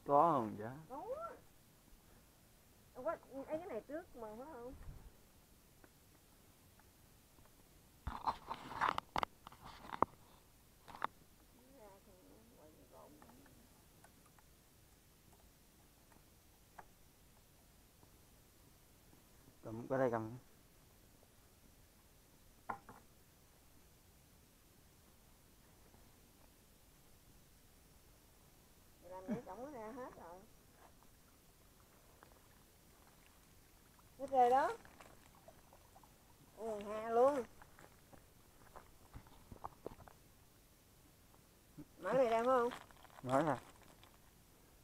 Có không dạ? Có. Đâu có ấy cái này trước mà phải không? Cầm có đây cầm. Làm để tổng nó ra hết rồi. Hết rồi đó. Ha luôn. Mở này ra phải không? Mở ra.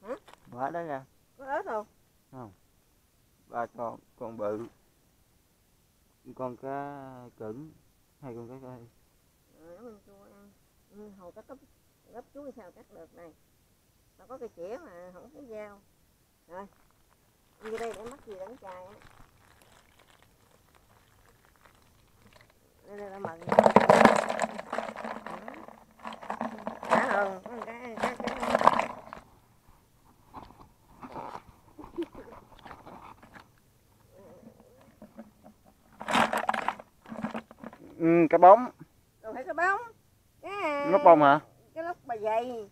Hả? Mở đó ra. Có ớt không? Không. Ba con bự. Con cá cứng hay con cá coi. Rồi mình chua ăn. Hồi cá gấp chuối sao cắt được này. Tao có cây chĩa mà không có dao. Rồi. Đi đây để mắc gì đánh chai á. Đây là mận. Đã hơn có một cái Cá bóng. rồi phải cái bóng. Lóc bông hả? Cái lóc bà dày.